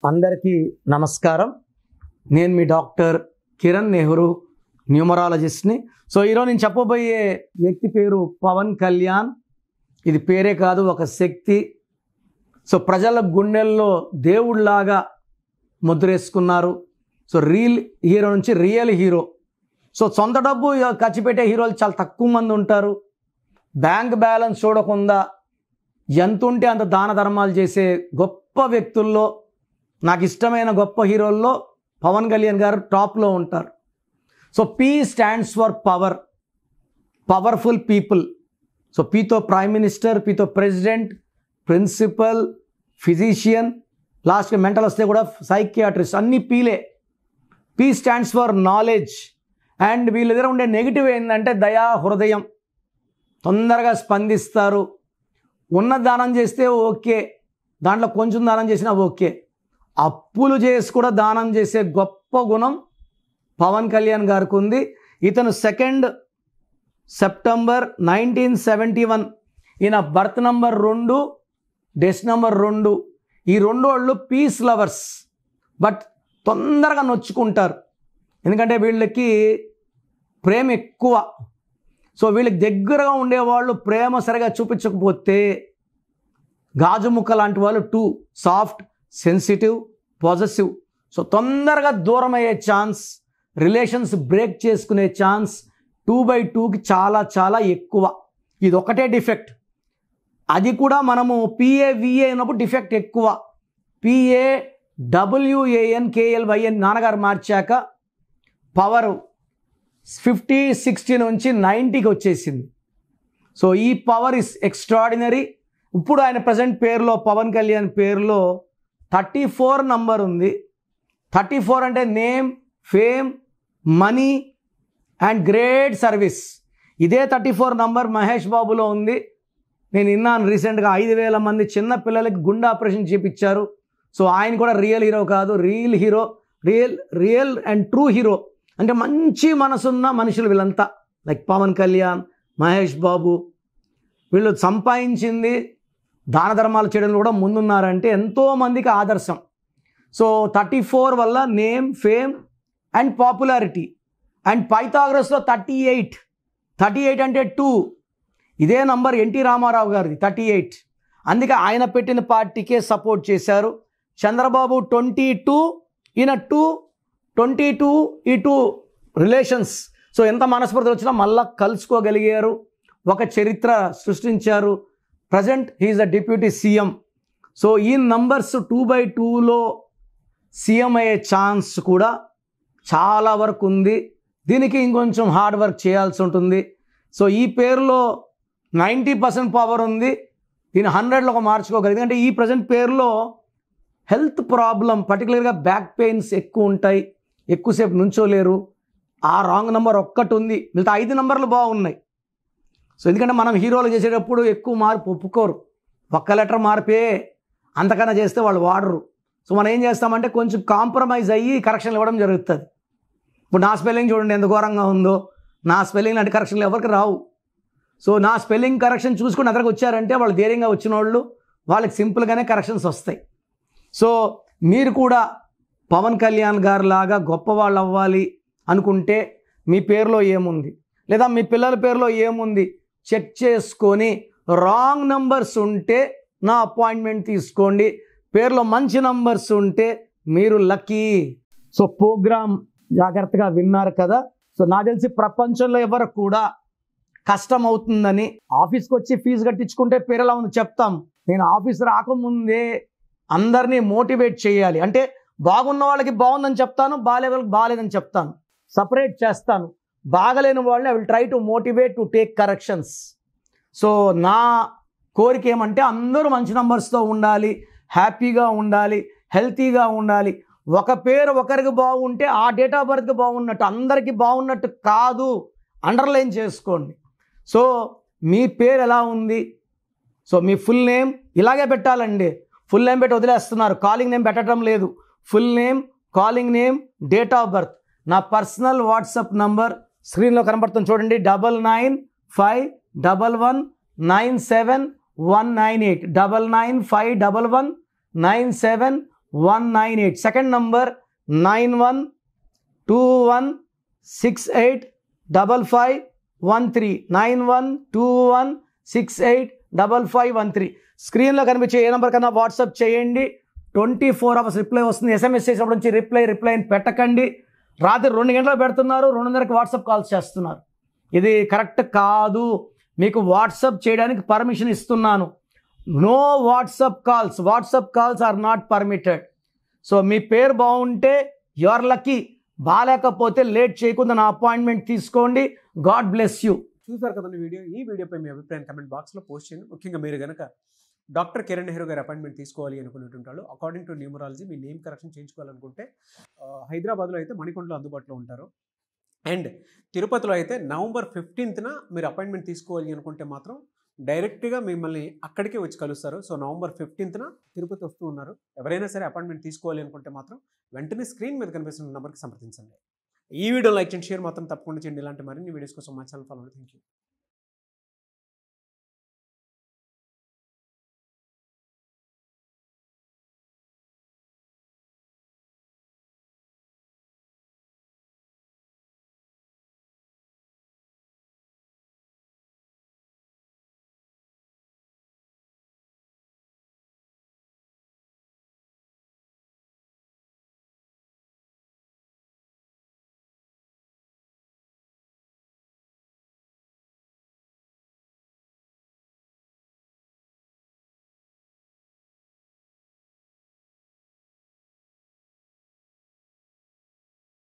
అందరికీ నమస్కారం. నేను మీ డాక్టర్ కిరణ్ నెహ్రూ, న్యూమరాలజిస్ట్ని. సో ఈరోజు నేను చెప్పబోయే వ్యక్తి పేరు పవన్ కళ్యాణ్. ఇది పేరే కాదు, ఒక శక్తి. సో ప్రజల గుండెల్లో దేవుళ్లాగా ముద్రేసుకున్నారు. సో రియల్ హీరో నుంచి రియల్ హీరో. సో సొంత డబ్బు ఖర్చు పెట్టే హీరోలు చాలా తక్కువ మంది ఉంటారు. బ్యాంక్ బ్యాలెన్స్ చూడకుండా ఎంత ఉంటే అంత దాన ధర్మాలు చేసే గొప్ప వ్యక్తుల్లో, నాకు ఇష్టమైన గొప్ప హీరోల్లో పవన్ కళ్యాణ్ గారు టాప్లో ఉంటారు. So P stands for power, powerful people. So పీతో ప్రైమ్ మినిస్టర్, పీతో ప్రెసిడెంట్, ప్రిన్సిపల్, ఫిజిషియన్, లాస్ట్కి మెంటల్ వస్తే కూడా సైకియాట్రిస్ట్, అన్ని పీలే. P stands for knowledge. And వీళ్ళ దగ్గర ఉండే నెగిటివ్ ఏంటంటే దయా హృదయం, తొందరగా స్పందిస్తారు. ఉన్న దానం చేస్తే ఓకే, దాంట్లో కొంచెం దానం చేసినా ఓకే. అప్పులు చేసి కూడా దానం చేసే గొప్ప గుణం పవన్ కళ్యాణ్ గారికి ఉంది. ఇతను 2 సెప్టెంబర్ 1971. ఈయన బర్త్ నంబర్ 2, డెత్ నంబర్ 2. ఈ 2 వాళ్ళు పీస్ లవర్స్, బట్ తొందరగా నొచ్చుకుంటారు. ఎందుకంటే వీళ్ళకి ప్రేమ ఎక్కువ. సో వీళ్ళకి దగ్గరగా ఉండేవాళ్ళు ప్రేమ సరిగా చూపించకపోతే గాజు ముక్క లాంటి వాళ్ళు 2 సాఫ్ట్, సెన్సిటివ్, పాజిటివ్. సో తొందరగా దూరం అయ్యే ఛాన్స్, రిలేషన్స్ బ్రేక్ చేసుకునే ఛాన్స్ 2/2కి చాలా చాలా ఎక్కువ. ఇది ఒకటే డిఫెక్ట్. అది కూడా మనము PAVA అయినప్పుడు డిఫెక్ట్ ఎక్కువ. PAWANKLYN నాన్నగారు మార్చాక పవర్ 50-60 నుంచి 90కి వచ్చేసింది. సో ఈ పవర్ ఇస్ ఎక్స్ట్రాడినరీ. ఇప్పుడు ఆయన ప్రజెంట్ పేరులో, పవన్ కళ్యాణ్ పేరులో 34 నంబర్ ఉంది. 34 అంటే name, fame, money and great service. ఇదే 34 నంబర్ మహేష్ బాబులో ఉంది. నేను విన్నాను రీసెంట్గా 5,000 మంది చిన్న పిల్లలకి గుండె ఆపరేషన్ చేయించారు. సో ఆయన కూడా రియల్ హీరో కాదు, real hero, real and true hero. అంటే మంచి మనసున్న మనుషులు వీళ్ళంతా. లైక్ పవన్ కళ్యాణ్, మహేష్ బాబు, వీళ్ళు సంపాదించింది దాన ధర్మాలు చేయడంలో కూడా ముందున్నారంటే ఎంతోమందికి ఆదర్శం. సో 34 వల్ల name, fame and popularity. And పైథాగరస్లో 38 అంటే 2. ఇదే నంబర్ ఎన్టీ రామారావు గారిది 38. అందుకే ఆయన పెట్టిన పార్టీకే సపోర్ట్ చేశారు. చంద్రబాబు 22, ఈయన 2, 22, ఈ 2 రిలేషన్స్. సో ఎంత మనస్పర్ధలు వచ్చినా మళ్ళా కలుసుకోగలిగారు, ఒక చరిత్ర సృష్టించారు. Present he is the deputy CM. So ఈ నంబర్స్ 2/2లో సీఎం అయ్యే ఛాన్స్ కూడా చాలా వరకు ఉంది. దీనికి ఇంకొంచెం హార్డ్ వర్క్ చేయాల్సి ఉంటుంది. సో ఈ పేరులో 90% పవర్ ఉంది. దీన్ని 100లో మార్చుకోగలదు. ఎందుకంటే ఈ ప్రజెంట్ పేరులో హెల్త్ ప్రాబ్లం, పర్టికులర్గా బ్యాక్ పెయిన్స్ ఎక్కువ ఉంటాయి, ఎక్కువసేపు నుంచోలేరు. ఆ రాంగ్ నెంబర్ ఒక్కటి ఉంది. మిగతా 5 నంబర్లు బాగున్నాయి. సో ఎందుకంటే మనం హీరోలు చేసేటప్పుడు ఎక్కువ మార్పు ఒప్పుకోరు. ఒక్క లెటర్ మార్పే, అంతకన్నా చేస్తే వాళ్ళు వాడరు. సో మనం ఏం చేస్తామంటే కొంచెం కాంప్రమైజ్ అయ్యి కరెక్షన్లు ఇవ్వడం జరుగుతుంది. ఇప్పుడు నా స్పెల్లింగ్ చూడండి ఎంత ఘోరంగా ఉందో. నా స్పెల్లింగ్ లాంటి కరెక్షన్లు ఎవరికి రావు. సో నా స్పెల్లింగ్ కరెక్షన్ చూసుకుని అతనికి వచ్చారంటే వాళ్ళు ధైర్యంగా వచ్చిన వాళ్ళు, వాళ్ళకి సింపుల్గానే కరెక్షన్స్ వస్తాయి. సో మీరు కూడా పవన్ కళ్యాణ్ గారు లాగా గొప్పవాళ్ళు అవ్వాలి అనుకుంటే మీ పేరులో ఏముంది, లేదా మీ పిల్లల పేరులో ఏముంది చెక్ చేసుకొని, రాంగ్ నంబర్స్ ఉంటే నా అపాయింట్మెంట్ తీసుకోండి. పేరులో మంచి నంబర్స్ ఉంటే మీరు లక్కీ. సో ప్రోగ్రామ్ జాగ్రత్తగా విన్నారు కదా. సో నాకు తెలిసి ప్రపంచంలో ఎవరు కూడా కష్టం అవుతుందని ఆఫీస్కి వచ్చి ఫీజు కట్టించుకుంటే పేరు ఎలా ఉంది చెప్తాం. నేను ఆఫీస్ రాకముందే అందరినీ మోటివేట్ చేయాలి. అంటే బాగున్న వాళ్ళకి బాగుందని చెప్తాను, బాగాలే వాళ్ళకి బాగాలేదని చెప్తాను, సపరేట్ చేస్తాను. బాగలేని వాళ్ళని I will try to motivate to take corrections. So నా కోరిక ఏమంటే అందరూ మంచి నంబర్స్తో ఉండాలి, హ్యాపీగా ఉండాలి, హెల్తీగా ఉండాలి. ఒక పేరు ఒకరికి బాగుంటే ఆ డేట్ ఆఫ్ బర్త్కి బాగున్నట్టు, అందరికీ బాగున్నట్టు కాదు. అండర్లైన్ చేసుకోండి. సో మీ పేరు ఎలా ఉంది? సో మీ ఫుల్ నేమ్ ఇలాగే పెట్టాలండి. ఫుల్ నేమ్ పెట్టి వదిలేస్తున్నారు, కాలింగ్ నేమ్ పెట్టడం లేదు. Full name, calling name, date of birth. నా పర్సనల్ వాట్సాప్ నంబర్ స్క్రీన్లో కనబడుతుంది చూడండి, 9951197198, 9951197198. 9198. Second number 9121685513 9121685513. స్క్రీన్లో కనిపించే ఏ నెంబర్ కన్నా వాట్సాప్ చేయండి. 24 hours రిప్లై వస్తుంది. SMS చేసినప్పటి నుంచి రిప్లై అని పెట్టకండి. రాత్రి 2 గంటలు పెడుతున్నారు, 2:30కి వాట్సాప్ కాల్స్ చేస్తున్నారు. ఇది కరెక్ట్ కాదు. మీకు వాట్సాప్ చేయడానికి పర్మిషన్ ఇస్తున్నాను. No WhatsApp calls are not permitted. So మీ పేరు బాగుంటే యు ఆర్ లక్కీ, బాగాలేకపోతే లేట్ చేయకుండా నా అపాయింట్మెంట్ తీసుకోండి. God bless you. చూసారు కదండి వీడియో. ఈ వీడియోపై మీ అభిప్రాయం కమెంట్ బాక్స్లో పోస్ట్ చేయండి. ముఖ్యంగా మీరు కనుక డాక్టర్ కిరణ్ నెహ్రూ గారి అపాయింట్మెంట్ తీసుకోవాలి అనుకునేటుంటారు. అకార్డింగ్ టు న్యూమరాలజీ మీ నేమ్ కరెక్షన్ చేయించుకోవాలనుకుంటే హైదరాబాద్లో అయితే మణికొండలో అందుబాటులో ఉంటారు. అండ్ తిరుపతిలో అయితే November 15th మీరు అపాయింట్మెంట్ తీసుకోవాలి అనుకుంటే మాత్రం డైరెక్ట్గా మిమ్మల్ని అక్కడికే వచ్చి కలుస్తారు. సో November 15th తిరుపతి వస్తూ ఉన్నారు. ఎవరైనా సరే అపాయింట్మెంట్ తీసుకోవాలి అనుకుంటే మాత్రం వెంటనే స్క్రీన్ మీద కనిపిస్తున్న నెంబర్కి సంప్రదించండి. ఈ వీడియో లైక్ చేయండి, షేర్ మాత్రం తప్పకుండా చేయండి. ఇలాంటి మరిన్ని వీడియోస్ కోసం మా ఛానల్ ఫాలో అవ్వండి. Thank you.